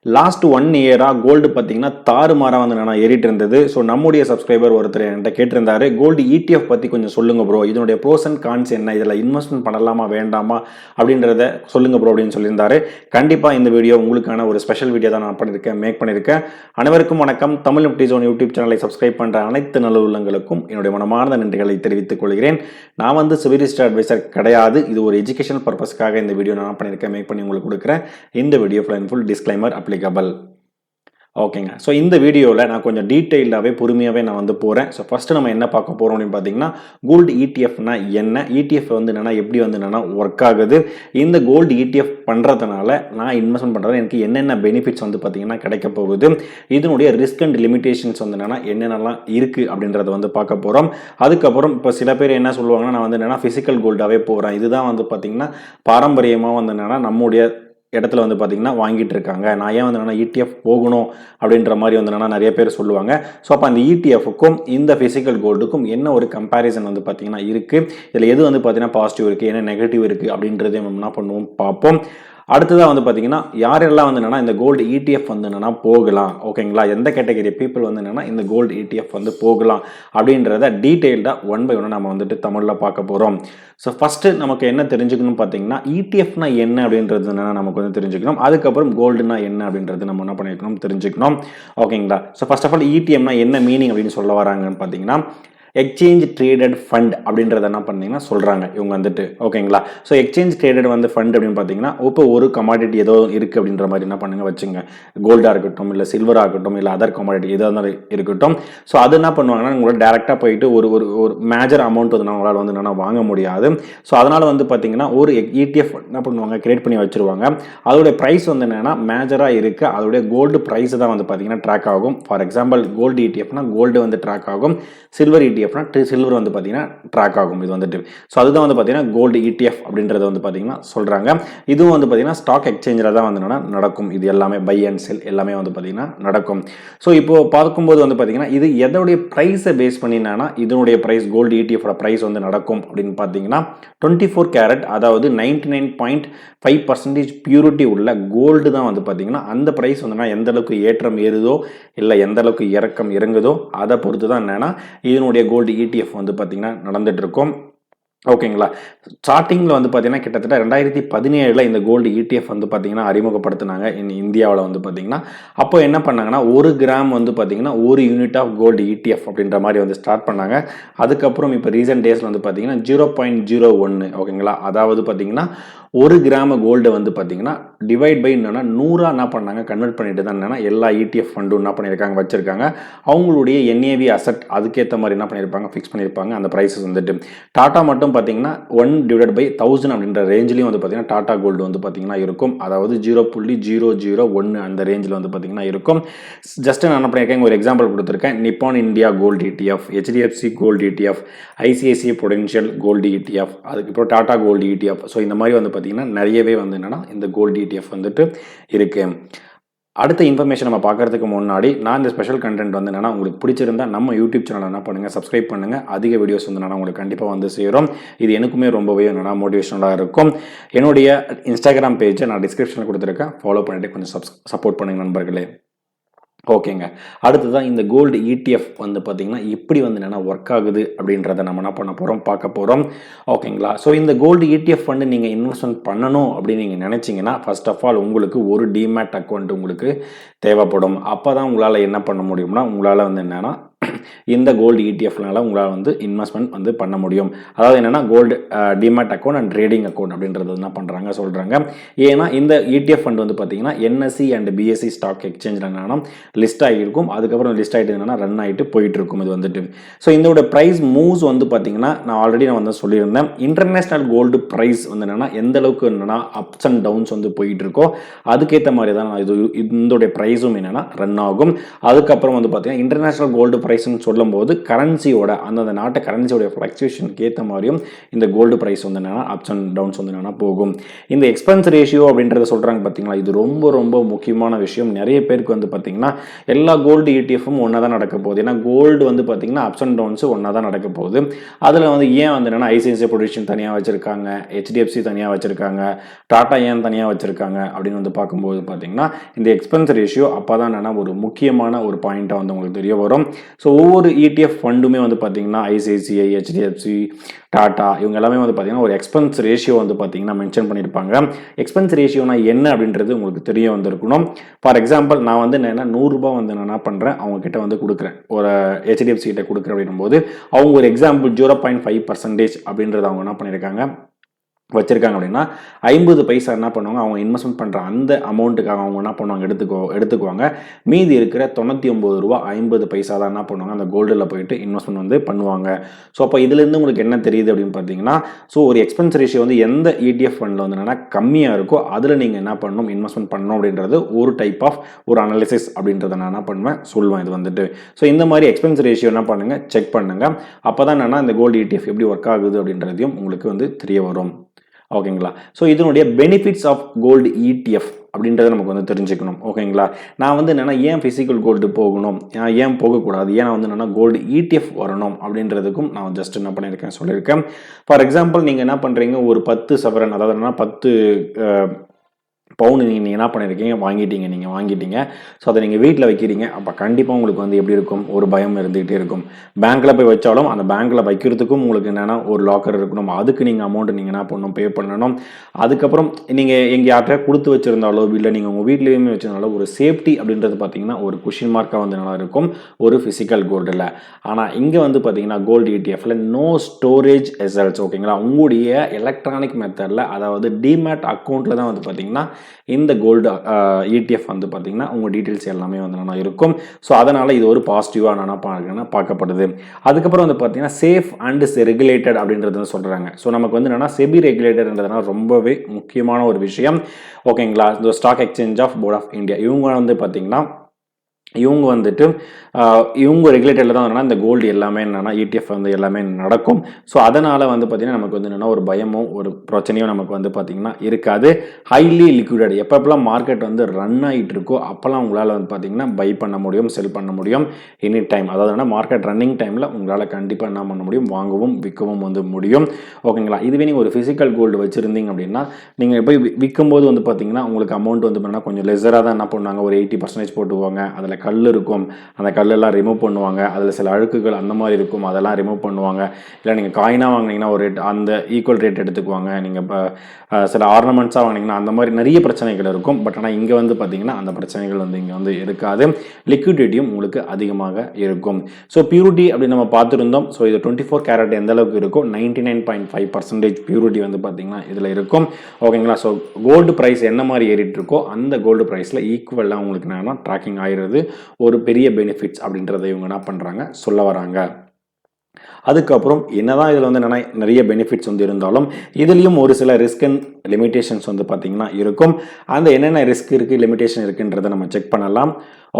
Last 1 இயரா gold பார்த்தீங்கன்னா தாறுமாறா வந்து நான் ஏறிட்டு இருந்தது. ஸோ நம்முடைய சப்ஸ்கிரைபர் ஒருத்தர் என்கிட்ட கேட்டிருந்தாரு, கோல்டு ETF பத்தி கொஞ்சம் சொல்லுங்க ப்ரோ. இதனுடைய ப்ரோஸ் அண்ட் கான்ஸ் என்ன? இதில் இன்வெஸ்ட்மெண்ட் பண்ணலாமா வேண்டாமா அப்படின்றத சொல்லுங்க ப்ரோ அப்படின்னு சொல்லியிருந்தாரு. கண்டிப்பாக இந்த வீடியோ உங்களுக்கான ஒரு ஸ்பெஷல் வீடியோ தான் நான் மேக் பண்ணியிருக்கேன். அனைவருக்கும் வணக்கம். தமிழ் நிப்டி ஜோன் யூடியூப் சேனலை சப்ஸ்கிரைப் பண்ணுற அனைத்து நல்ல உள்ளங்களுக்கும் என்னுடைய மனமார்ந்த நன்றிகளை தெரிவித்துக் கொள்கிறேன். நான் வந்து சிவிலிஸ்ட் அட்வைசர் கிடையாது. இது ஒரு எஜுகேஷனல் பர்பஸ்க்காக இந்த வீடியோ நான் பண்ணியிருக்கேன், மேக் பண்ணி உங்களுக்கு கொடுக்குறேன். இந்த வீடியோ ஃபுல் டிஸ்க்ளைமர் அப்ளிகபிள். ஓகேங்க. ஸோ இந்த வீடியோவில் நான் கொஞ்சம் டீட்டெயில்டாகவே பொறுமையாகவே நான் வந்து போகிறேன். ஸோ ஃபஸ்ட்டு நம்ம என்ன பார்க்க போகிறோம் அப்படின்னு பார்த்தீங்கன்னா, கோல்டு ETF-னா என்ன, ETF வந்து என்னென்னா எப்படி வந்து என்னென்னா ஒர்க் ஆகுது, இந்த கோல்டு ETF பண்ணுறதுனால நான் இன்வெஸ்ட்மெண்ட் பண்ணுறது எனக்கு என்னென்ன பெனிஃபிட்ஸ் வந்து பார்த்தீங்கன்னா கிடைக்க போகுது, இதனுடைய ரிஸ்க் அண்ட் லிமிடேஷன்ஸ் வந்து என்னென்னலாம் இருக்குது அப்படின்றத வந்து பார்க்க போகிறோம். அதுக்கப்புறம் இப்போ சில பேர் என்ன சொல்லுவாங்கன்னா, நான் வந்து என்னென்னா ஃபிசிக்கல் கோல்டாகவே போகிறேன், இதுதான் வந்து பார்த்தீங்கன்னா பாரம்பரியமாக வந்து என்னென்னா நம்முடைய இடத்துல வந்து பார்த்தீங்கன்னா வாங்கிட்டு இருக்காங்க, நான் ஏன் வந்து என்னன்னா ETF போகணும் அப்படின்ற மாதிரி வந்து என்னன்னா நிறைய பேர் சொல்லுவாங்க. ஸோ அப்போ அந்த ETF-க்கும் இந்த ஃபிசிக்கல் கோல்டுக்கும் என்ன ஒரு கம்பேரிசன் வந்து பார்த்தீங்கன்னா இருக்குது, இதில் எது வந்து பார்த்தீங்கன்னா பாசிட்டிவ் இருக்குது, என்ன நெகட்டிவ் இருக்குது அப்படின்றதே நம்ம என்ன பண்ணுவோம் பார்ப்போம். அடுத்ததாக வந்து பார்த்தீங்கன்னா யாரெல்லாம் வந்து என்னன்னா இந்த கோல்டு ETF வந்து என்னன்னா போகலாம், ஓகேங்களா, எந்த கேட்டகரி பீப்புள் வந்து என்னன்னா இந்த கோல்டு ETF வந்து போகலாம் அப்படின்றத டீட்டெயில்டாக 1 by 1 நம்ம வந்துட்டு தமிழில் பார்க்க போகிறோம். ஸோ ஃபஸ்ட்டு நமக்கு என்ன தெரிஞ்சுக்கணும் பார்த்தீங்கன்னா, ETF-னா என்ன அப்படின்றது என்னன்னா நமக்கு வந்து தெரிஞ்சுக்கணும். அதுக்கப்புறம் கோல்டுனா என்ன அப்படின்றது நம்ம என்ன பண்ணிக்கணும் தெரிஞ்சுக்கணும், ஓகேங்களா. ஸோ ஃபர்ஸ்ட் ஆஃப் ஆல் ETFனா என்ன மீனிங் அப்படின்னு சொல்ல வராங்கன்னு பார்த்தீங்கன்னா, எக்ஸ்சேஞ்ச் ட்ரேடட் ஃபண்ட் அப்படின்றத என்ன பண்ணீங்கன்னா சொல்கிறாங்க இவங்க வந்துட்டு, ஓகேங்களா. ஸோ எக்ஸ்சேஞ்ச் ட்ரேடட் வந்து ஃபண்ட் அப்படின்னு பார்த்தீங்கன்னா, இப்போ ஒரு கமாடிட்டி ஏதோ இருக்குது அப்படின்ற மாதிரி என்ன பண்ணுங்க வச்சுங்க, கோல்டாக இருக்கட்டும் இல்லை சில்வராக இருக்கட்டும் இல்லை அதர் கமாடிட்டி எதாக இருந்தாலும் இருக்கட்டும். ஸோ அது என்ன பண்ணுவாங்கன்னா உங்களோட டேரெக்டாக போயிட்டு ஒரு ஒரு ஒரு மேஜர் அமௌண்ட் வந்து உங்களால் வந்து என்னென்னா வாங்க முடியாது. ஸோ அதனால் வந்து பார்த்தீங்கன்னா ஒரு ETF என்ன பண்ணுவாங்க கிரியேட் பண்ணி வச்சுருவாங்க. அதோடைய ப்ரைஸ் வந்து என்னென்னா மேஜராக இருக்குது, அதோடைய கோல்டு ப்ரைஸ் தான் வந்து பார்த்தீங்கன்னா ட்ராக் ஆகும். ஃபார் எக்ஸாம்பிள் கோல்டு ETFனா கோல்டு வந்து ட்ராக் ஆகும், சில்வர் ETF சில்வர் வந்து பார்த்தீங்கன்னா ட்ராக் ஆகும். இது வந்துட்டு ஸோ அதுதான் வந்து பார்த்தீங்கன்னா கோல்டு ETF அப்படின்றத வந்து பார்த்தீங்கன்னா சொல்கிறாங்க. இதுவும் வந்து பார்த்தீங்கன்னா ஸ்டாக் எக்ஸ்சேஞ்சில் தான் வந்து என்னன்னா நடக்கும். இது எல்லாமே பை அண்ட் செல் எல்லாமே வந்து பார்த்தீங்கன்னா நடக்கும். ஸோ இப்போ பார்க்கும்போது வந்து பார்த்தீங்கன்னா இது எதோடைய ப்ரைஸை பேஸ் பண்ணினா இதனுடைய ப்ரைஸ் கோல்டு ETF ப்ரைஸ் வந்து நடக்கும் அப்படின்னு பார்த்தீங்கன்னா 24 கேரட், அதாவது 99.5% பியூரிட்டி உள்ள கோல்டு தான் வந்து பார்த்தீங்கன்னா அந்த ப்ரைஸ் வந்து எந்த அளவுக்கு ஏற்றம் ஏறுதோ இல்லை எந்த அளவுக்கு இறக்கம் இறங்குதோ அதை பொறுத்து தான் என்னன்னா இதனுடைய கோல்டு ETF வந்து பார்த்தீங்கன்னா நடந்துட்டு இருக்கும், ஓகேங்களா. ஸ்டார்டிங்கில் வந்து பார்த்தீங்கன்னா கிட்டத்தட்ட 2017 இந்த கோல்டு ETF வந்து பார்த்தீங்கன்னா அறிமுகப்படுத்தினாங்க இந்தியாவில் வந்து பார்த்தீங்கன்னா. அப்போ என்ன பண்ணாங்கன்னா 1 கிராம் வந்து பார்த்தீங்கன்னா 1 யூனிட் ஆஃப் கோல்டு ETF அப்படின்ற மாதிரி வந்து ஸ்டார்ட் பண்ணாங்க. அதுக்கப்புறம் இப்போ ரீசெண்ட் டேஸில் வந்து பார்த்தீங்கன்னா 0.01, ஓகேங்களா, அதாவது பார்த்தீங்கன்னா 1 கிராம் கோல்டு வந்து பார்த்தீங்கன்னா டிவைட் பை என்னன்னா 100 என்ன பண்ணாங்க கன்வெர்ட் பண்ணிட்டு தான் என்னன்னா எல்லா ETF ஃபண்டும் என்ன பண்ணியிருக்காங்க வச்சிருக்காங்க. அவங்களுடைய NAV அசட் அதுக்கேற்ற மாதிரி என்ன பண்ணியிருப்பாங்க ஃபிக்ஸ் பண்ணியிருப்பாங்க அந்த ப்ரைஸஸ் வந்துட்டு. டாட்டா மட்டும் பார்த்தீங்கன்னா 1/1000 அப்படின்ற ரேஞ்சிலையும் வந்து பார்த்தீங்கன்னா டாட்டா கோல்டு வந்து பார்த்தீங்கன்னா இருக்கும், அதாவது 0.001 அந்த ரேஞ்சில் வந்து பார்த்தீங்கன்னா இருக்கும். ஜஸ்ட் நான் என்ன பண்ணியிருக்கேன் ஒரு எக்ஸாம்பிள் கொடுத்துருக்கேன். Nippon India gold ETF, HDFC gold ETF, ICICI Prudential gold ETF, அதுக்கப்புறம் டாட்டா கோல்டு ETF. ஸோ இந்த மாதிரி வந்து பார்த்தீங்கன்னா நிறையவே வந்து என்னன்னா இந்த கோல்டு ETF வந்துட்டு இருக்கு. அடுத்த இன்ஃபர்மேஷன் நம்ம பார்க்கறதுக்கு முன்னாடி நான் இந்த ஸ்பெஷல் கண்டென்ட் வந்து என்னன்னா உங்களுக்கு பிடிச்சிருந்தா நம்ம யூடியூப் சேனல் என்ன பண்ணுங்கள் சப்ஸ்கிரைப் பண்ணுங்கள். அதிக வீடியோஸ் வந்து என்னன்னா உங்களுக்கு கண்டிப்பாக வந்து சேரும். இது எனக்குமே ரொம்பவே என்னன்னா மோட்டிவேஷனலாக இருக்கும். என்னுடைய இன்ஸ்டாகிராம் பேஜை நான் டிஸ்கிரிப்ஷனில் கொடுத்துருக்கேன், ஃபாலோ பண்ணிட்டு கொஞ்சம் சப்போர்ட் பண்ணுங்கள் நண்பர்களே, ஓகேங்க. அடுத்ததான் இந்த கோல்டு ETF வந்து பார்த்தீங்கன்னா எப்படி வந்து என்னென்னா ஒர்க் ஆகுது அப்படின்றத நம்ம என்ன பண்ண போகிறோம் பார்க்க போகிறோம், ஓகேங்களா. ஸோ இந்த கோல்டு ETF வந்து நீங்கள் இன்வெஸ்ட்மெண்ட் பண்ணணும் அப்படின்னு நீங்கள் நினச்சிங்கன்னா ஃபர்ஸ்ட் ஆஃப் ஆல் உங்களுக்கு ஒரு டிமேட் அக்கௌண்ட் உங்களுக்கு தேவைப்படும். அப்போ தான் உங்களால் என்ன பண்ண முடியும்னா உங்களால் வந்து என்னென்னா இந்த கோல்டு ETFனால உங்களால் வந்து இன்வெஸ்ட்மெண்ட் வந்து பண்ண முடியும். அதாவது என்னென்னா gold demat account and trading account அப்படின்றது என்ன பண்ணுறாங்க சொல்கிறாங்க. ஏன்னா இந்த ETF ஃபண்ட் வந்து பார்த்தீங்கன்னா NSE அண்ட் BSE ஸ்டாக் எக்ஸ்சேஞ்சில் என்னென்னா லிஸ்ட் ஆகியிருக்கும். அதுக்கப்புறம் லிஸ்ட் ஆகிட்டு என்னென்னா ரன் ஆகிட்டு போயிட்டு இருக்கும் இது வந்துட்டு. ஸோ இதோட ப்ரைஸ் மூவ்ஸ் வந்து பார்த்தீங்கன்னா நான் ஆல்ரெடி வந்து சொல்லியிருந்தேன். இன்டர்நேஷ்னல் கோல்டு ப்ரைஸ் வந்து என்னென்னா எந்த அளவுக்கு என்னென்னா அப்ஸ் அண்ட் டவுன்ஸ் வந்து போயிட்டு இருக்கோ அதுக்கேற்ற மாதிரி தான் இதோடைய ப்ரைஸும் என்னென்னா ரன் ஆகும். அதுக்கப்புறம் வந்து பார்த்தீங்கன்னா இன்டர்நேஷ்னல் கோல்டு ப்ரைஸ் ஃப்ளக்சுவேஷன் சொல்லும்போது கரன்சியோட அந்தந்த நாட்டு கரன்சியோட ஃப்ளக்சுவேஷனுக்கு ஏற்ற மாதிரியும் இந்த கோல்டு ப்ரைஸ் வந்து என்னன்னா அப்ஸ் அண்ட் டவுன்ஸ் வந்து என்னன்னா போகும். இந்த எக்ஸ்பென்ஸ் ரேஷியோ அப்படின்றத சொல்கிறாங்க பார்த்தீங்களா, இது ரொம்ப ரொம்ப முக்கியமான விஷயம். நிறைய பேருக்கு வந்து பார்த்தீங்கன்னா எல்லா கோல்டு இடிஎஃப்பும் ஒன்றா தான் நடக்க போகுது. ஏன்னா கோல்டு வந்து பார்த்தீங்கன்னா அப்ஸ் அண்ட் டவுன்ஸ் ஒன்றா தான் நடக்க போகுது. அதில் வந்து ஏன் வந்து என்னன்னா ஐசிஐசிஐ ப்ரொடக்ஷன் தனியாக வச்சுருக்காங்க, ஹெச்டிஎஃப்சி தனியாக வச்சுருக்காங்க, டாடா ஏன் தனியாக வச்சுருக்காங்க அப்படின்னு வந்து பார்க்கும்போது பார்த்தீங்கன்னா இந்த எக்ஸ்பென்ஸ் ரேஷியோ அப்போ தான் என்னன்னா ஒரு முக்கியமான ஒரு பாயிண்ட்டாக வந்து உங்களுக்கு தெரிய வரும். ஸோ ஒவ்வொரு இடிஎஃப் ஃபண்டுமே வந்து பார்த்தீங்கன்னா ஐசிஐசிஐ, ஹெச்டிஎஃப்சி, டாடா இவங்க எல்லாமே வந்து பார்த்தீங்கன்னா ஒரு எக்ஸ்பென்ஸ் ரேஷியோ வந்து பார்த்தீங்கன்னா மென்ஷன் பண்ணியிருப்பாங்க. எக்ஸ்பென்ஸ் ரேஷியோனா என்ன அப்படின்றது உங்களுக்கு தெரிய வந்திருக்கணும். ஃபார் எக்ஸாம்பிள் நான் வந்து என்ன ₹100 வந்து நான் என்ன பண்ணுறேன், அவங்க கிட்ட வந்து கொடுக்குறேன், ஒரு ஹெச்டிஎஃப்சி கிட்ட கொடுக்குறேன் அப்படின்னும் போது அவங்க ஒரு எக்ஸாம்பிள் 0.5% அப்படின்றத அவங்க என்ன பண்ணியிருக்காங்க வச்சிருக்காங்க அப்படின்னா 50 பைசா என்ன பண்ணுவாங்க, அவங்க இன்வெஸ்ட்மெண்ட் பண்ணுற அந்த அமௌண்ட்டுக்காக அவங்க என்ன பண்ணுவாங்க எடுத்துக்குவாங்க. மீதி இருக்கிற ₹99 50 பைசா தான் என்ன பண்ணுவாங்க அந்த கோல்டில் போயிட்டு இன்வெஸ்ட்மெண்ட் வந்து பண்ணுவாங்க. ஸோ அப்போ இதுலேருந்து உங்களுக்கு என்ன தெரியுது அப்படின்னு பார்த்தீங்கன்னா, ஸோ ஒரு எக்ஸ்பென்ஸ் ரேஷியோ வந்து எந்த இடிஎஃப் ஃபண்டில் வந்து என்னன்னா கம்மியாக இருக்கோ அதில் நீங்கள் என்ன பண்ணணும், இன்வெஸ்ட்மெண்ட் பண்ணணும் அப்படின்றது ஒரு டைப் ஆஃப் ஒரு அனாலிசிஸ் அப்படின்றத நான் என்ன பண்ணுவேன் சொல்லுவேன் இது வந்துட்டு. ஸோ இந்த மாதிரி எக்ஸ்பென்ஸ் ரேஷியோ என்ன பண்ணுங்க, செக் பண்ணுங்க. அப்போ தான் என்னன்னா இந்த கோல்டு இடிஎஃப் எப்படி ஒர்க் ஆகுது அப்படின்றதையும் உங்களுக்கு வந்து தெரிய வரும். ஓகேங்களா. ஸோ இதனுடைய பெனிஃபிட்ஸ் ஆஃப் கோல்டு இடிஎஃப் அப்படின்றத நமக்கு வந்து தெரிஞ்சுக்கணும். ஓகேங்களா. நான் வந்து என்னென்னா ஏன் ஃபிசிக்கல் கோல்டு போகணும், ஏன் போகக்கூடாது, ஏன் வந்து என்னென்னா கோல்டு இடிஎஃப் வரணும் அப்படின்றதுக்கும் நான் ஜஸ்ட் என்ன பண்ணியிருக்கேன் சொல்லியிருக்கேன். ஃபார் எக்ஸாம்பிள் நீங்கள் என்ன பண்ணுறீங்க, ஒரு 10 சவரன் அதாவது என்னன்னா 10 பவுன் நீங்கள் என்ன பண்ணியிருக்கீங்க வாங்கிட்டீங்க. ஸோ அதை நீங்கள் வீட்டில் வைக்கிறீங்க. அப்போ கண்டிப்பாக உங்களுக்கு வந்து எப்படி இருக்கும், ஒரு பயம் இருந்துகிட்டே இருக்கும். பேங்க்கில் போய் வச்சாலும் அந்த பேங்க்கில் வைக்கிறதுக்கும் உங்களுக்கு என்னென்னா ஒரு லாக்கர் இருக்கணும். அதுக்கு நீங்கள் அமௌண்ட்டு நீங்கள் என்ன பண்ணணும், பே பண்ணணும். அதுக்கப்புறம் நீங்கள் எங்கே யார்கிட்ட கொடுத்து வச்சுருந்தாலோ இல்லை நீங்கள் உங்கள் வீட்லேயுமே வச்சுருந்தாலோ ஒரு சேஃப்டி அப்படின்றது பார்த்தீங்கன்னா ஒரு கொஷின் மார்க்காக வந்து நல்லா இருக்கும் ஒரு ஃபிசிக்கல் கோல்டில். ஆனால் இங்கே வந்து பார்த்தீங்கன்னா கோல்டு இடிஎஃப்ல நோ ஸ்டோரேஜ் எசல்ஸ். ஓகேங்களா. உங்களுடைய எலக்ட்ரானிக் மெத்தடில் அதாவது டிமேட் அக்கௌண்ட்டில் தான் வந்து பார்த்தீங்கன்னா இந்த கோல்டு இடிஎஃப் வந்து பார்த்தீங்கன்னா உங்கள் டீட்டெயில்ஸ் எல்லாமே வந்து நல்லா இருக்கும். ஸோ அதனால் இது ஒரு பாசிட்டிவாக நான் பார்க்கப்படுது. அதுக்கப்புறம் வந்து பார்த்தீங்கன்னா சேஃப் அண்ட் ரெகுலேட்டட் அப்படின்றது சொல்கிறாங்க. ஸோ நமக்கு வந்து என்னன்னா செபி ரெகுலேட்டட்ன்றதுனால ரொம்பவே முக்கியமான ஒரு விஷயம். ஓகேங்களா. இந்த stock exchange of board of India இவங்க வந்து பார்த்தீங்கன்னா இவங்க வந்துட்டு இவங்க ரெகுலேட்டரில் தான் என்னன்னா இந்த கோல்டு எல்லாமே என்னென்னா இடிஎஃப் வந்து எல்லாமே நடக்கும். ஸோ அதனால் வந்து பார்த்திங்கன்னா நமக்கு வந்து என்னென்னா ஒரு பயமும் ஒரு பிரச்சனையும் நமக்கு வந்து பார்த்திங்கன்னா இருக்காது. ஹைலி லிக்விடட் எப்பப்பெல்லாம் மார்க்கெட் வந்து ரன் ஆகிட்டு இருக்கோ அப்போல்லாம் உங்களால் வந்து பார்த்திங்கன்னா பை பண்ண முடியும், செல் பண்ண முடியும் எனி டைம். அதாவது மார்க்கெட் ரன்னிங் டைமில் உங்களால் கண்டிப்பாக என்ன பண்ண முடியும், வாங்கவும் விற்கவும் வந்து முடியும். ஓகேங்களா. இதுவே நீங்கள் ஒரு ஃபிசிக்கல் கோல்டு வச்சுருந்தீங்க அப்படின்னா நீங்கள் போய் விற்கும்போது வந்து பார்த்திங்கன்னா உங்களுக்கு அமௌண்ட் வந்து பண்ணால் கொஞ்சம் லெஸராக தான் என்ன பண்ணுவாங்க, ஒரு 80% போட்டுவாங்க. அதில் கல் இருக்கும், அந்த கல்லெல்லாம் ரிமூவ் பண்ணுவாங்க. அதில் சில அழுக்குகள் அந்த மாதிரி இருக்கும், அதெல்லாம் ரிமூவ் பண்ணுவாங்க. இல்லை நீங்கள் காயினாக வாங்கினீங்கன்னா ஒரு ரேட் அந்த ஈக்குவல் ரேட் எடுத்துக்குவாங்க. நீங்கள் இப்போ சில ஆர்னமெண்ட்ஸாக வாங்கினீங்கன்னா அந்த மாதிரி நிறைய பிரச்சனைகள் இருக்கும். பட் ஆனால் இங்கே வந்து பார்த்தீங்கன்னா அந்த பிரச்சனைகள் வந்து இங்கே வந்து இருக்காது. லிக்விடிட்டியும் உங்களுக்கு அதிகமாக இருக்கும். ஸோ பியூரிட்டி அப்படின்னு நம்ம பார்த்துருந்தோம். ஸோ இது 24 கேரட் எந்த அளவுக்கு இருக்கும், 99.5% பியூரிட்டி வந்து பார்த்தீங்கன்னா இதில் இருக்கும். ஓகேங்களா. ஸோ கோல்டு ப்ரைஸ் என்ன மாதிரி ஏறிட்டு இருக்கோ அந்த கோல்டு ப்ரைஸில் ஈக்குவலாக உங்களுக்கு என்னன்னா ட்ராக்கிங் ஆகிறது ஒரு பெரிய பெனிஃபிட்ஸ் அப்படின்றத இவங்க என்ன பண்ணுறாங்க சொல்ல வராங்க. அதுக்கப்புறம் என்னதான் இதில் வந்து நிறைய பெனிஃபிட்ஸ் வந்து இருந்தாலும் இதுலேயும் ஒரு சில ரிஸ்க் அண்ட் லிமிடேஷன்ஸ் வந்து பார்த்தீங்கன்னா இருக்கும். அந்த என்னென்ன ரிஸ்க் இருக்குது, லிமிடேஷன் இருக்குன்றதை நம்ம செக் பண்ணலாம்.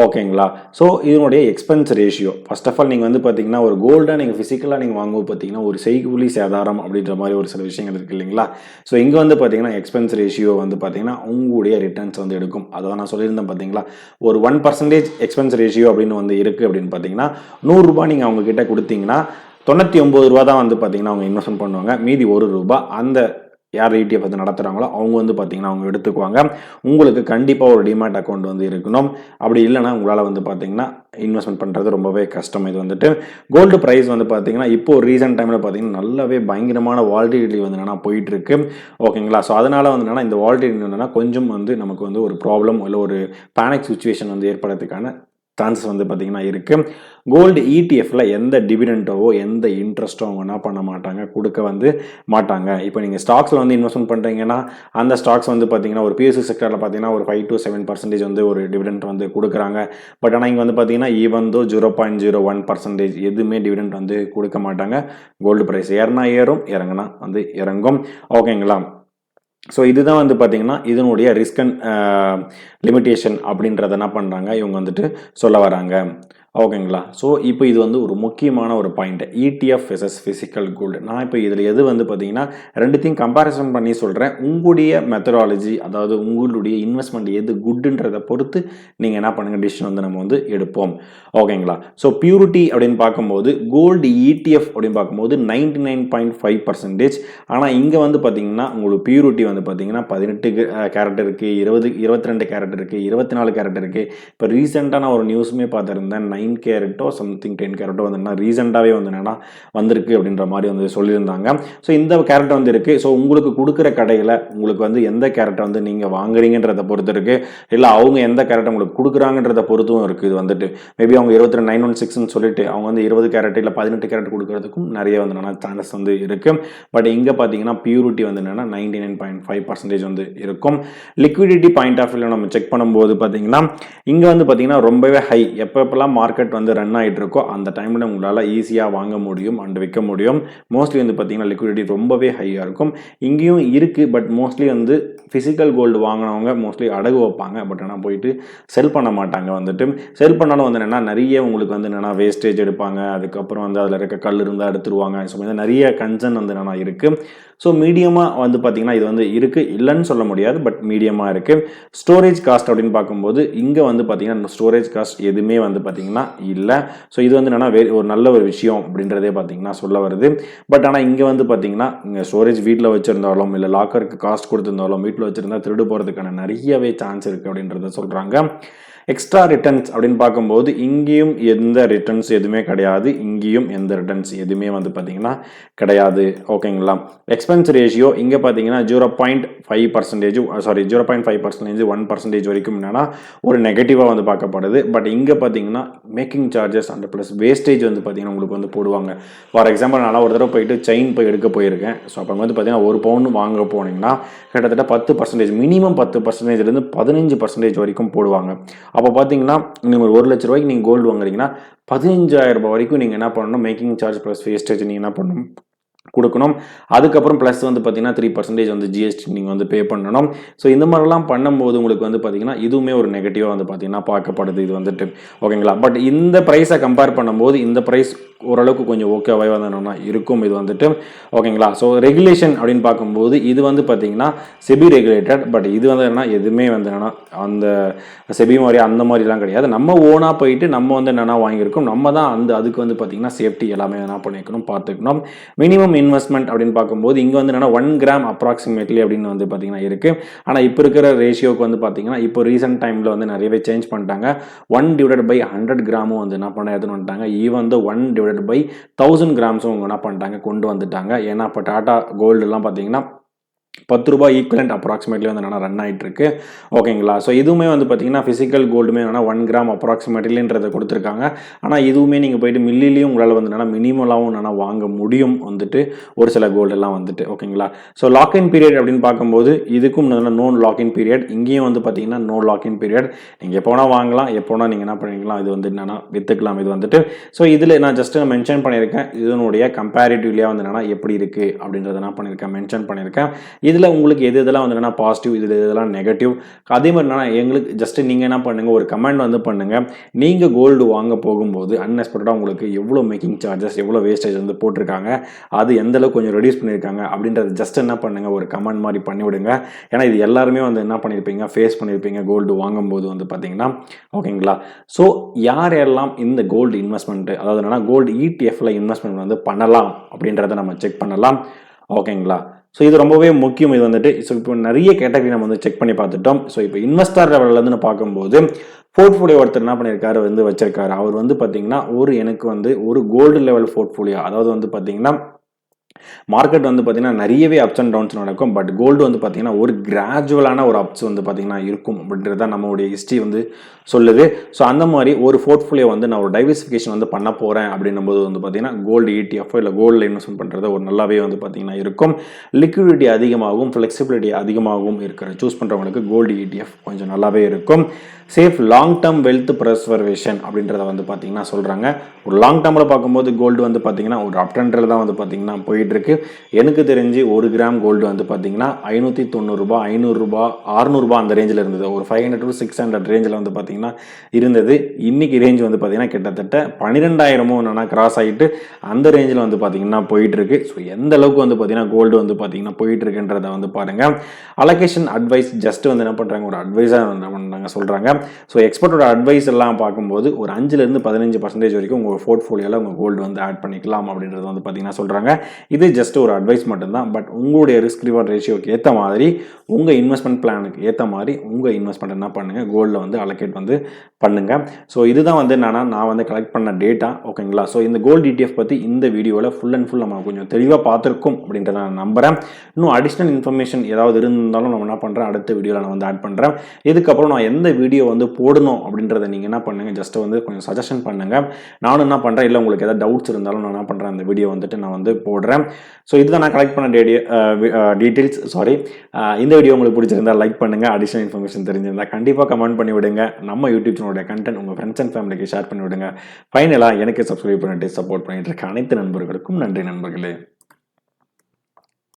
ஓகேங்களா. ஸோ இதனுடைய expense ratio first of all நீங்கள் வந்து பார்த்தீங்கன்னா ஒரு கோல்டாக நீங்கள் ஃபிசிக்கலாக நீங்கள் வாங்கும்போது பார்த்தீங்கன்னா ஒரு செய்கூலி சேதாரம் அப்படின்ற மாதிரி ஒரு சில விஷயங்கள் இருக்குது இல்லைங்களா. ஸோ இங்கே வந்து பார்த்தீங்கன்னா எக்ஸ்பென்ஸ் ரேஷியோ வந்து பார்த்தீங்கன்னா உங்களுடைய ரிட்டர்ன்ஸ் வந்து எடுக்கும். அதை நான் சொல்லியிருந்தேன் பார்த்தீங்களா, ஒரு 1% எக்ஸ்பென்ஸ் ரேஷியோ அப்படின்னு வந்து இருக்குது அப்படின்னு பார்த்தீங்கன்னா ₹100 நீங்கள் அவங்க கிட்ட கொடுத்தீங்கன்னா ₹99 தான் வந்து பார்த்தீங்கன்னா அவங்க இன்வெஸ்ட்மெண்ட் பண்ணுவாங்க. மீதி ₹1 அந்த யார் இடிஎஃப் வந்து நடத்துகிறாங்களோ அவங்க வந்து பார்த்தீங்கன்னா அவங்க எடுத்துக்குவாங்க. உங்களுக்கு கண்டிப்பாக ஒரு டிமேட் அக்கௌண்ட் வந்து இருக்கணும். அப்படி இல்லைனா உங்களால் வந்து பார்த்தீங்கன்னா இன்வெஸ்ட்மெண்ட் பண்ணுறது ரொம்பவே கஷ்டம். இது வந்துட்டு கோல்டு ப்ரைஸ் வந்து பார்த்தீங்கன்னா இப்போ ரீசெண்ட் டைமில் பார்த்தீங்கன்னா நல்லாவே பயங்கரமான வால்டிலிட்டி வந்து என்னன்னா போயிட்டு இருக்கு. ஓகேங்களா. ஸோ அதனால் வந்து என்னன்னா இந்த வால்டிலிட்டி என்னன்னா கொஞ்சம் வந்து நமக்கு வந்து ஒரு ப்ராப்ளம் இல்லை ஒரு பேனிக் சுச்சுவேஷன் வந்து ஏற்படுறதுக்கான சான்சஸ் வந்து பார்த்தீங்கன்னா இருக்குது. கோல்டு இடிஎஃப்ல எந்த டிவிடெண்டோ எந்த இன்ட்ரெஸ்ட்டோ அவங்க என்ன பண்ண மாட்டாங்க, கொடுக்க வந்து மாட்டாங்க. இப்போ நீங்கள் ஸ்டாக்ஸில் வந்து இன்வெஸ்ட்மெண்ட் பண்ணுறீங்கன்னா அந்த ஸ்டாக்ஸ் வந்து பார்த்தீங்கன்னா ஒரு பிஎஸ்சி செக்டரில் பார்த்தீங்கன்னா ஒரு 5 to 7% வந்து ஒரு டிவிடெண்ட் வந்து கொடுக்குறாங்க. பட் ஆனால் இங்கே வந்து பார்த்தீங்கன்னா ஈவன் தோ 0.01% எதுவுமே டிவிடெண்ட் வந்து கொடுக்க மாட்டாங்க. கோல்டு ப்ரைஸ் ஏறினா ஏறும், இறங்குனா வந்து இறங்கும். ஓகேங்களா. ஸோ இதுதான் வந்து பார்த்தீங்கன்னா இதனுடைய ரிஸ்க் அண்ட் லிமிட்டேஷன் அப்படின்றத என்ன பண்ணுறாங்க இவங்க வந்துட்டு சொல்ல வராங்க. ஓகேங்களா. ஸோ இப்போ இது வந்து ஒரு முக்கியமான ஒரு point. ETF versus physical gold. நான் இப்போ இதில் எது வந்து பார்த்தீங்கன்னா 2த்தையும் கம்பேரிசன் பண்ணி சொல்கிறேன். உங்களுடைய மெத்தடாலஜி, அதாவது உங்களுடைய இன்வெஸ்ட்மெண்ட் எது குட்டுன்றதை பொறுத்து நீங்கள் என்ன பண்ணுங்கள், டிசிஷன் வந்து நம்ம வந்து எடுப்போம். ஓகேங்களா. ஸோ பியூரிட்டி அப்படின்னு பார்க்கும்போது கோல்டு ETF அப்படின்னு பார்க்கும்போது 99.5%. ஆனால் இங்கே வந்து பார்த்தீங்கன்னா உங்களுக்கு பியூரிட்டி வந்து பார்த்தீங்கன்னா 18 கேரட் இருக்குது, 22 கேரட் இருக்குது, 24 கேரட் இருக்குது. இப்போ ரீசெண்டாக நான் ஒரு நியூஸுமே பார்த்துருந்தேன், 9 கேரட்டோ சம்திங் 10 கேரட்டோ வந்து என்ன ரீசெண்டாகவே வந்து என்னன்னா வந்திருக்கு அப்படின்ற மாதிரி வந்து சொல்லியிருந்தாங்க. ஸோ இந்த கேரட் வந்து இருக்குது. ஸோ உங்களுக்கு கொடுக்குற கடையில் உங்களுக்கு வந்து எந்த கேரட்டை வந்து நீங்கள் வாங்குறீங்கன்றதை பொறுத்து இருக்குது, இல்லை அவங்க எந்த கேரட்டை உங்களுக்கு கொடுக்குறாங்கன்றதை பொறுத்தும் இருக்குது. இது வந்துட்டு மேபி அவங்க 22,916ன்னு சொல்லிட்டு அவங்க வந்து 20 கேரட் இல்லை 18 கேரட் கொடுக்கறதுக்கும் நிறைய வந்து என்னன்னா சான்சஸ் வந்து இருக்குது. பட் இங்கே பார்த்தீங்கன்னா பியூரிட்டி வந்து என்னன்னா 99.5% வந்து இருக்கும். லிக்விடிட்டி பாயிண்ட் ஆஃப் வியூவில் நம்ம செக் பண்ணும்போது பார்த்தீங்கன்னா இங்கே வந்து பார்த்தீங்கன்னா ரொம்பவே ஹை. எப்பப்பெல்லாம் மார்க்கெட் வந்து ரன் ஆகிட்டு இருக்கோ அந்த டைமில் உங்களால் ஈஸியாக வாங்க முடியும் அண்ட் விற்க முடியும். மோஸ்ட்லி வந்து பார்த்தீங்கன்னா லிக்விடிட்டி ரொம்பவே ஹையாக இருக்கும். இங்கேயும் இருக்குது, பட் மோஸ்ட்லி வந்து ஃபிசிக்கல் கோல்டு வாங்கினவங்க மோஸ்ட்லி அடகு வைப்பாங்க. பட் ஆனால் போயிட்டு செல் பண்ண மாட்டாங்க. வந்துட்டு செல் பண்ணாலும் வந்து என்னென்னா நிறைய உங்களுக்கு வந்து என்னென்னா வேஸ்டேஜ் எடுப்பாங்க. அதுக்கப்புறம் வந்து அதில் இருக்க கல் இருந்தால் எடுத்துருவாங்க. ஸோ நிறைய கன்சர்ன் வந்து என்னென்னா இருக்குது. ஸோ மீடியமாக வந்து பார்த்தீங்கன்னா இது வந்து இருக்குது, இல்லைன்னு சொல்ல முடியாது, பட் மீடியமாக இருக்குது. ஸ்டோரேஜ் காஸ்ட் அப்படின்னு பார்க்கும்போது இங்கே வந்து பார்த்தீங்கன்னா ஸ்டோரேஜ் காஸ்ட் எதுவுமே வந்து பார்த்தீங்கன்னா இல்லை. ஸோ இது வந்து என்னென்னா ஒரு நல்ல ஒரு விஷயம் அப்படின்றதே பார்த்தீங்கன்னா சொல்ல வருது. பட் ஆனால் இங்கே வந்து பார்த்தீங்கன்னா இங்கே ஸ்டோரேஜ் வீட்டில் வச்சுருந்தாலும் இல்லை லாக்கருக்கு காஸ்ட் கொடுத்துருந்தாலும் வீட்டில் வச்சுருந்தா திருடு போகிறதுக்கான நிறையவே சான்ஸ் இருக்குது அப்படின்றத சொல்கிறாங்க. எக்ஸ்ட்ரா ரிட்டர்ன்ஸ் அப்படின்னு பார்க்கும்போது இங்கேயும் எந்த ரிட்டர்ன்ஸ் எதுவுமே கிடையாது, இங்கேயும் எந்த ரிட்டர்ன்ஸ் எதுவுமே வந்து பார்த்தீங்கன்னா கிடையாது. ஓகேங்களா. எக்ஸ்பென்ஸ் ரேஷியோ இங்கே பார்த்தீங்கன்னா 0.5%, சாரி 0.5%, 1% வரைக்கும் என்னன்னா ஒரு நெகட்டிவாக வந்து பார்க்கப்படுது. பட் இங்கே பார்த்தீங்கன்னா making charges and plus wastage வந்து பார்த்தீங்கன்னா உங்களுக்கு வந்து போடுவாங்க. ஃபார் எக்ஸாம்பிள் நான் ஒரு தடவை போயிட்டு செயின் போய் எடுக்க போயிருக்கேன். ஸோ அப்போ வந்து பார்த்தீங்கன்னா 1 பவுன் வாங்க போனீங்கன்னா கிட்டத்தட்ட 10%, மினிமம் 10%லேருந்து 15% வரைக்கும் போடுவாங்க. அப்போ பார்த்தீங்கன்னா நீங்கள் ஒரு 1 லட்ச ரூபாய்க்கு நீங்கள் கோல்டு வாங்குறீங்கன்னா 15,000 ரூபாய் வரைக்கும் நீங்கள் என்ன பண்ணணும், மேக்கிங் சார்ஜ் ப்ளஸ் வேஸ்டேஜ் நீங்கள் என்ன பண்ணணும் கொடுக்கணும். அதுக்கப்புறம் ப்ளஸ் வந்து பார்த்தீங்கன்னா 3% வந்து ஜிஎஸ்டி நீங்கள் வந்து பே பண்ணணும். ஸோ இந்த மாதிரிலாம் பண்ணும்போது உங்களுக்கு வந்து பார்த்தீங்கன்னா இதுவுமே ஒரு நெகட்டிவாக வந்து பார்த்தீங்கன்னா பார்க்கப்படுது இது வந்துட்டு. ஓகேங்களா. பட் இந்த ப்ரைஸை கம்பேர் பண்ணும்போது இந்த ப்ரைஸ் ஓரளவுக்கு கொஞ்சம் ஓகேவாக வந்து இருக்கும் இது வந்துட்டு. ஓகேங்களா. ஸோ ரெகுலேஷன் அப்படின்னு பார்க்கும்போது இது வந்து பார்த்தீங்கன்னா செபி ரெகுலேட்டட். பட் இது வந்து என்னன்னா எதுவுமே வந்து என்னன்னா அந்த செபி மாதிரி அந்த மாதிரிலாம் கிடையாது. நம்ம ஓனாக போயிட்டு நம்ம வந்து என்னென்னா வாங்கியிருக்கோம். நம்ம தான் அதுக்கு வந்து பார்த்தீங்கன்னா சேஃப்டி எல்லாமே என்ன பண்ணிக்கணும், பார்த்துக்கணும். மினிமம் இன்வெஸ்ட்மெண்ட் அப்படின்னு பார்க்கும்போது இங்கே வந்து என்னன்னா 1 கிராம் அப்ராக்சிமேட்லி அப்படின்னு வந்து பார்த்தீங்கன்னா இருக்குது. ஆனால் இப்போ இருக்கிற ரேஷியோக்கு வந்து பார்த்தீங்கன்னா இப்போ ரீசெண்ட் டைமில் வந்து நிறையவே சேஞ்ச் பண்ணிட்டாங்க. 1/100 கிராமும் வந்து என்ன பண்ண எடுத்துன்னு வந்துட்டாங்க. ஈவன் வந்து 1/1000 கிராம்ஸும் அவங்க என்ன பண்ணிட்டாங்க கொண்டு வந்துட்டாங்க. ஏன்னா இப்போ டாடா கோல்டுலாம் பார்த்தீங்கன்னா 10 ரூபாய் ஈக்குவலண்ட் அப்ராக்சிமேட்லி வந்து என்னன்னா ரன் ஆகிட்டு இருக்கு. ஓகேங்களா. ஸோ இதுவுமே வந்து பார்த்தீங்கன்னா ஃபிசிக்கல் கோல்டுமே என்னன்னா 1 கிராம் அப்ராக்சிமேட்லின்றதை கொடுத்துருக்காங்க. ஆனால் இதுவுமே நீங்கள் போயிட்டு மில்லிலையும் உங்களால் வந்து என்னன்னா மினிமலாகவும் என்னன்னா வாங்க முடியும் வந்துட்டு ஒரு சில கோல்டெல்லாம் வந்துட்டு. ஓகேங்களா. ஸோ லாக்இன் பீரியட் அப்படின்னு பார்க்கும்போது இதுக்கும் நோ லாக்இன் பீரியட், இங்கேயும் வந்து பார்த்தீங்கன்னா நோ லாக்இன் பீரியட். நீங்கள் எப்போனா வாங்கலாம், எப்போனா நீங்கள் என்ன பண்ணிக்கலாம், இது வந்து என்னன்னா விற்றுக்கலாம் இது வந்துட்டு. ஸோ இதில் நான் ஜஸ்ட் மென்ஷன் பண்ணியிருக்கேன் இதனுடைய கம்பேரிட்டிவ்லியாக வந்து என்னன்னா எப்படி இருக்குது அப்படின்றத நான் பண்ணியிருக்கேன், மென்ஷன் பண்ணியிருக்கேன். இதில் உங்களுக்கு எது இதெல்லாம் வந்து என்னன்னா பாசிட்டிவ், இதில் இதெல்லாம் நெகட்டிவ். அதே மாதிரி என்னன்னா எங்களுக்கு ஜஸ்ட் நீங்கள் என்ன பண்ணுங்கள், ஒரு கமெண்ட் வந்து பண்ணுங்கள். நீங்கள் கோல்டு வாங்க போகும்போது அன்எக்ஸ்பெக்டடாக உங்களுக்கு எவ்வளோ மேக்கிங் சார்ஜஸ் எவ்வளோ வேஸ்டேஜ் வந்து போட்டிருக்காங்க, அது எந்தளவுக்கு கொஞ்சம் ரெடியூஸ் பண்ணியிருக்காங்க அப்படின்றது ஜஸ்ட் என்ன பண்ணுங்கள், ஒரு கமெண்ட் மாதிரி பண்ணிவிடுங்க. ஏன்னா இது எல்லாருமே வந்து என்ன பண்ணியிருப்பீங்க, ஃபேஸ் பண்ணியிருப்பீங்க கோல்டு வாங்கும்போது வந்து பார்த்தீங்கன்னா. ஓகேங்களா. ஸோ யாரெல்லாம் இந்த கோல்டு இன்வெஸ்ட்மெண்ட்டு, அதாவது என்னன்னா கோல்டு ETF இன்வெஸ்ட்மெண்ட் வந்து பண்ணலாம் அப்படின்றத நம்ம செக் பண்ணலாம். ஓகேங்களா. ஸோ இது ரொம்பவே முக்கியம் இது வந்துட்டு. ஸோ இப்போ நிறைய கேட்டகரி நம்ம வந்து செக் பண்ணி பார்த்துட்டோம். ஸோ இப்போ இன்வெஸ்டர் லெவல்லேருந்து பார்க்கும்போது போர்ட்ஃபோலியோ ஒருத்தர் என்ன பண்ணியிருக்காரு வந்து வச்சிருக்காரு. அவர் வந்து பார்த்தீங்கன்னா எனக்கு வந்து ஒரு கோல்டு லெவல் போர்ட்ஃபோலியோ, அதாவது வந்து பார்த்தீங்கன்னா மார்க்கெட் வந்து பார்த்தீங்கன்னா நிறையவே அப்ஸ் அண்ட் டவுன்ஸ் நடக்கும். பட் கோல்டு வந்து பார்த்தீங்கன்னா ஒரு கிராஜுவலான ஒரு அப்ஸ் வந்து பார்த்தீங்கன்னா இருக்கும் அப்படின்றது தான் நம்மளுடைய ஹிஸ்ட்ரி வந்து சொல்லுது. ஸோ அந்த மாதிரி ஒரு போர்ட்ஃபோலியோ வந்து நான் ஒரு டைவர்சிஃபிகேஷன் வந்து பண்ண போகிறேன் அப்படின்னும் போது வந்து பார்த்தீங்கன்னா கோல்டு ETF இல்லை கோல்டில் இன்வெஸ்ட்மெண்ட் பண்ணுறது ஒரு நல்லாவே வந்து பார்த்தீங்கன்னா இருக்கும். லிக்விடிட்டி அதிகமாகவும் ஃப்ளெக்சிபிலிட்டி அதிகமாகவும் இருக்கிற சூஸ் பண்ணுறவங்களுக்கு கோல்டு ETF கொஞ்சம் நல்லாவே இருக்கும். Safe long term wealth preservation அப்படின்றத வந்து பார்த்தீங்கன்னா சொல்கிறாங்க. ஒரு லாங் டேர்மில் பார்க்கும்போது கோல்டு வந்து பார்த்தீங்கன்னா ஒரு அப் ட்ரெண்டில் தான் வந்து பார்த்தீங்கன்னா போயிட்டு போயிட்டுருக்கு. எனக்கு தெரிஞ்சு 1 கிராம் கோல்டு வந்து பார்த்தீங்கன்னா ரூ. 590, ரூ. 500, ரூ. 600 அந்த ரேஞ்சில் இருந்தது. ஒரு 500 to 600 ரேஞ்சில் வந்து பார்த்தீங்கன்னா இருந்தது. இன்னைக்கு ரேஞ்ச் வந்து பார்த்தீங்கன்னா கிட்டத்தட்ட 12,000 என்னன்னா கிராஸ் ஆகிட்டு அந்த ரேஞ்சில் வந்து பார்த்தீங்கன்னா போயிட்டு இருக்கு. ஸோ எந்த அளவுக்கு வந்து பார்த்தீங்கன்னா கோல்டு வந்து பார்த்தீங்கன்னா போயிட்டு இருக்குன்றத வந்து பாருங்க. அலோகேஷன் அட்வைஸ் ஜஸ்ட் வந்து என்ன பண்ணுறாங்க, ஒரு அட்வைஸாக என்ன பண்ணுறாங்க சொல்கிறாங்க. ஸோ எக்ஸ்பர்ட்டோட அட்வைஸ் எல்லாம் பார்க்கும்போது ஒரு 5% 15% வரைக்கும் உங்கள் போர்ட்ஃபோலியோவில் உங்கள் கோல்டு வந்து ஆட் பண்ணிக்கலாம் அப்படின்றது வந்து பார்த்தீங்கன்னா சொல்கிறாங்க. இது ஜஸ்ட் ஒரு அட்வைஸ் மட்டும்தான். பட் உங்களுடைய ரிஸ்க் ரிவார்ட் ரேஷியோக்கு ஏற்ற மாதிரி உங்கள் இன்வெஸ்ட்மெண்ட் பிளானுக்கு ஏற்ற மாதிரி உங்கள் இன்வெஸ்ட்மெண்ட் என்ன பண்ணுங்கள், கோல்டில் வந்து அலோகேட் வந்து பண்ணுங்க. ஸோ இதுதான் வந்து நான் வந்து கலெக்ட் பண்ண டேட்டா. ஓகேங்களா. ஸோ இந்த கோல்டு ETF பற்றி இந்த வீடியோவில் ஃபுல் அண்ட் ஃபுல் நம்ம கொஞ்சம் தெளிவாக பார்த்துருக்கோம் அப்படின்றத நான் நம்புகிறேன். இன்னும் அடிஷ்னல் இன்ஃபர்மேஷன் ஏதாவது இருந்தாலும் நம்ம என்ன பண்ணுறேன், அடுத்த வீடியோவில் நான் வந்து ஆட் பண்ணுறேன். இதுக்கப்புறம் நான் எந்த வீடியோ வந்து போடணும் அப்படின்றத நீங்கள் என்ன பண்ணுங்கள், ஜஸ்ட் வந்து கொஞ்சம் சஜஷன் பண்ணுங்கள். நானும் என்ன பண்ணுறேன், இல்லை உங்களுக்கு ஏதாவது டவுட்ஸ் இருந்தாலும் நான் என்ன பண்ணுறேன், அந்த வீடியோ வந்துட்டு நான் வந்து போடுறேன். ஸோ இதுதான் நான் கலெக்ட் பண்ண டீட்டெயில்ஸ். இந்த வீடியோ உங்களுக்கு பிடிச்சிருந்தா லைக் பண்ணுங்கள். அடிஷ்னல் இன்ஃபர்மேஷன் தெரிஞ்சிருந்தா கண்டிப்பாக கமெண்ட் பண்ணி விடுங்க. நம்ம யூடியூப் சேனலோட கண்டென்ட் உங்கள் ஃப்ரெண்ட்ஸ் அண்ட் ஃபேமிலிக்கு ஷேர் பண்ணி விடுங்க. ஃபைனலாக எனக்கு சப்ஸ்கிரைப் பண்ணிட்டு சப்போர்ட் பண்ணிட்டு இருக்க அனைத்து நண்பர்களுக்கும் நன்றி நண்பர்களே.